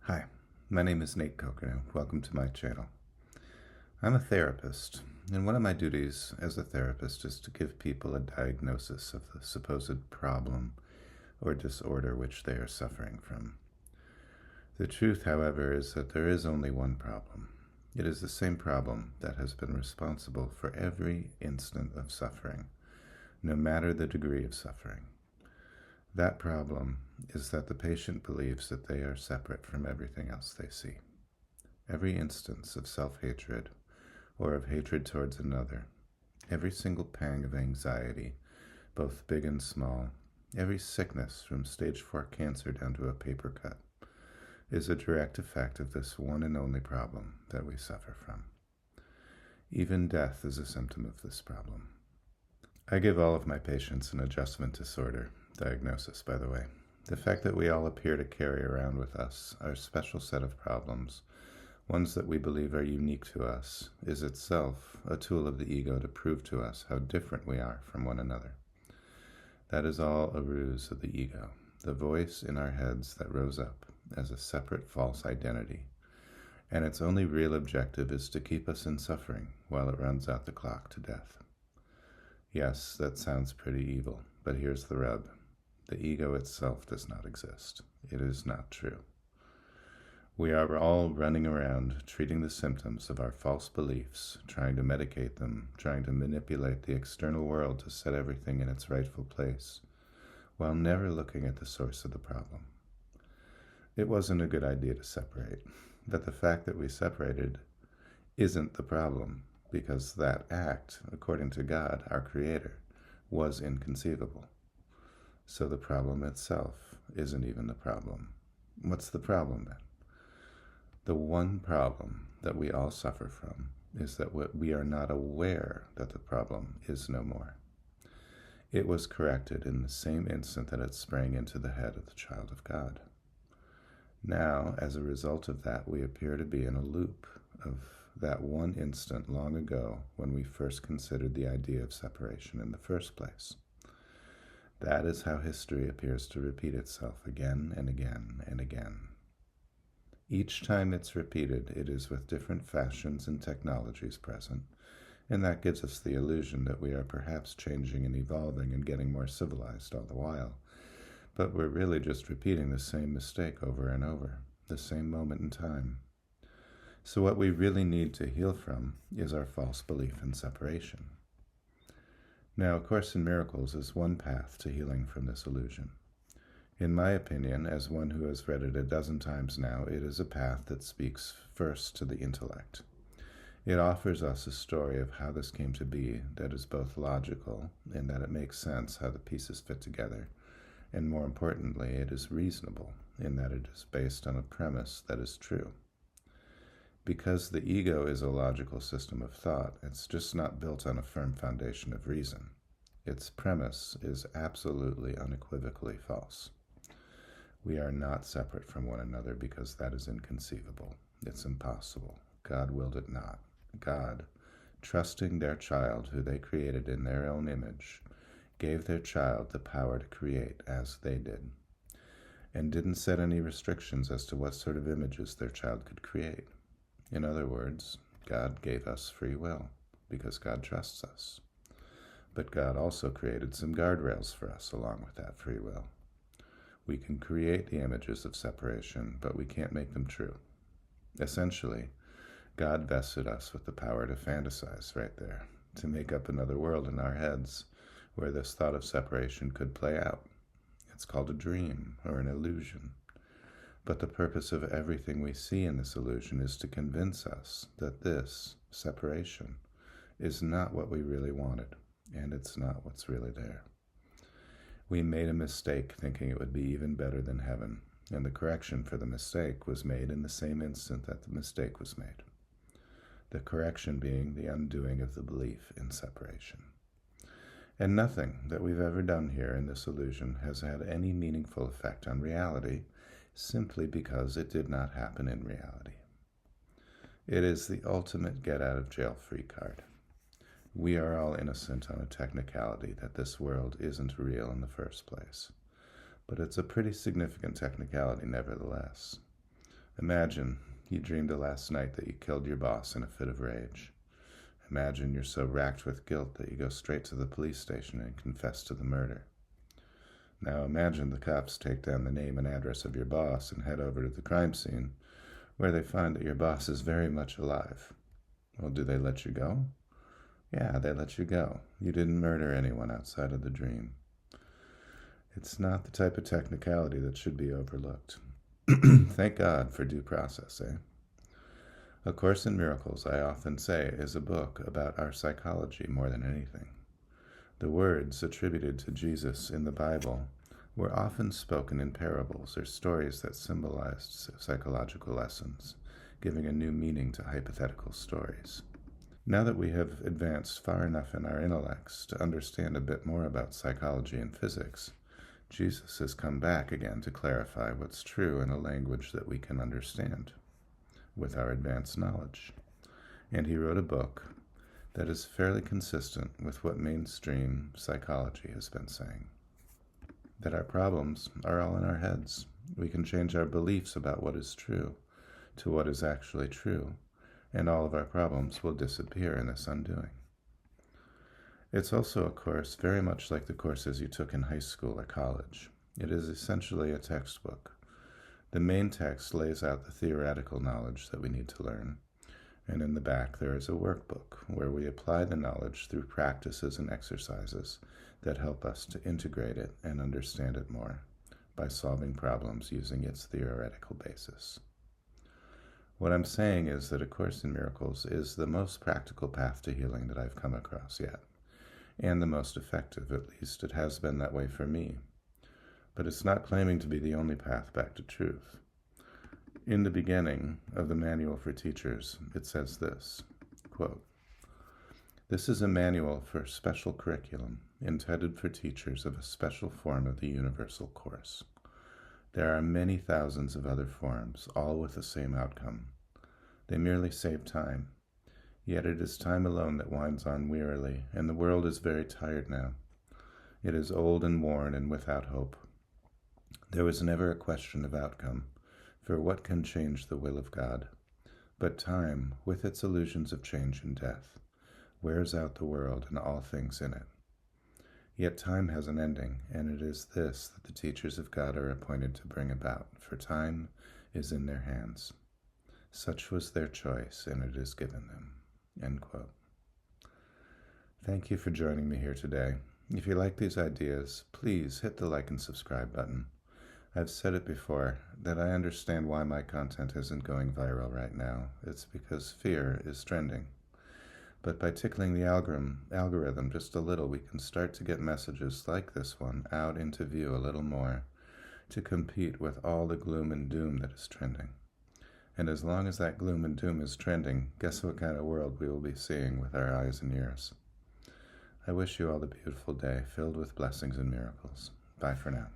Hi, my name is natekokernot. Welcome to my channel. I'm a therapist, and one of my duties as a therapist is to give people a diagnosis of the supposed problem or disorder which they are suffering from. The truth, however, is that there is only one problem. It is the same problem that has been responsible for every instant of suffering, no matter the degree of suffering. That problem is that the patient believes that they are separate from everything else they see. Every instance of self-hatred or of hatred towards another, every single pang of anxiety, both big and small, every sickness from stage 4 cancer down to a paper cut, is a direct effect of this one and only problem that we suffer from. Even death is a symptom of this problem. I give all of my patients an adjustment disorder diagnosis, by the way. The fact that we all appear to carry around with us our special set of problems, ones that we believe are unique to us, is itself a tool of the ego to prove to us how different we are from one another. That is all a ruse of the ego, the voice in our heads that rose up as a separate false identity, and its only real objective is to keep us in suffering while it runs out the clock to death. Yes, that sounds pretty evil, but here's the rub. The ego itself does not exist. It is not true. We are all running around treating the symptoms of our false beliefs, trying to medicate them, trying to manipulate the external world to set everything in its rightful place, while never looking at the source of the problem. It wasn't a good idea to separate, but the fact that we separated isn't the problem, because that act, according to God, our Creator, was inconceivable. So the problem itself isn't even the problem. What's the problem then? The one problem that we all suffer from is that we are not aware that the problem is no more. It was corrected in the same instant that it sprang into the head of the child of God. Now, as a result of that, we appear to be in a loop of that one instant long ago when we first considered the idea of separation in the first place. That is how history appears to repeat itself again and again and again. Each time it's repeated, it is with different fashions and technologies present, and that gives us the illusion that we are perhaps changing and evolving and getting more civilized all the while. But we're really just repeating the same mistake over and over, the same moment in time. So what we really need to heal from is our false belief in separation. Now, A Course in Miracles is one path to healing from this illusion. In my opinion, as one who has read it a dozen times now, it is a path that speaks first to the intellect. It offers us a story of how this came to be that is both logical, in that it makes sense how the pieces fit together, and more importantly, it is reasonable, in that it is based on a premise that is true. Because the ego is a logical system of thought, it's just not built on a firm foundation of reason. Its premise is absolutely unequivocally false. We are not separate from one another because that is inconceivable. It's impossible. God willed it not. God, trusting their child who they created in their own image, gave their child the power to create as they did, and didn't set any restrictions as to what sort of images their child could create. In other words, God gave us free will because God trusts us. But God also created some guardrails for us along with that free will. We can create the images of separation, but we can't make them true. Essentially, God vested us with the power to fantasize right there, to make up another world in our heads where this thought of separation could play out. It's called a dream or an illusion. But the purpose of everything we see in this illusion is to convince us that this separation is not what we really wanted, and it's not what's really there. We made a mistake thinking it would be even better than heaven, and the correction for the mistake was made in the same instant that the mistake was made. The correction being the undoing of the belief in separation. And nothing that we've ever done here in this illusion has had any meaningful effect on reality, simply because it did not happen in reality. It is the ultimate get-out-of-jail-free card. We are all innocent on a technicality that this world isn't real in the first place, but it's a pretty significant technicality nevertheless. Imagine you dreamed last night that you killed your boss in a fit of rage. Imagine you're so racked with guilt that you go straight to the police station and confess to the murder. Now imagine the cops take down the name and address of your boss and head over to the crime scene, where they find that your boss is very much alive. Well, do they let you go? Yeah, they let you go. You didn't murder anyone outside of the dream. It's not the type of technicality that should be overlooked. Thank God for due process, eh? A Course in Miracles, I often say, is a book about our psychology more than anything. The words attributed to Jesus in the Bible were often spoken in parables or stories that symbolized psychological lessons, giving a new meaning to hypothetical stories. Now that we have advanced far enough in our intellects to understand a bit more about psychology and physics, Jesus has come back again to clarify what's true in a language that we can understand with our advanced knowledge. And he wrote a book that is fairly consistent with what mainstream psychology has been saying. That our problems are all in our heads. We can change our beliefs about what is true to what is actually true, and all of our problems will disappear in this undoing. It's also a course very much like the courses you took in high school or college. It is essentially a textbook. The main text lays out the theoretical knowledge that we need to learn, and in the back there is a workbook where we apply the knowledge through practices and exercises that help us to integrate it and understand it more by solving problems using its theoretical basis. What I'm saying is that A Course in Miracles is the most practical path to healing that I've come across yet, and the most effective. At least it has been that way for me. But it's not claiming to be the only path back to truth. In the beginning of the Manual for Teachers, it says this, quote, "This is a manual for special curriculum intended for teachers of a special form of the universal course. There are many thousands of other forms, all with the same outcome. They merely save time. Yet it is time alone that winds on wearily, and the world is very tired now. It is old and worn and without hope. There was never a question of outcome, for what can change the will of God? But time, with its illusions of change and death, wears out the world and all things in it. Yet time has an ending, and it is this that the teachers of God are appointed to bring about, for time is in their hands. Such was their choice, and it is given them." End quote. Thank you for joining me here today. If you like these ideas, please hit the like and subscribe button. I've said it before, that I understand why my content isn't going viral right now. It's because fear is trending. But by tickling the algorithm just a little, we can start to get messages like this one out into view a little more to compete with all the gloom and doom that is trending. And as long as that gloom and doom is trending, guess what kind of world we will be seeing with our eyes and ears. I wish you all a beautiful day filled with blessings and miracles. Bye for now.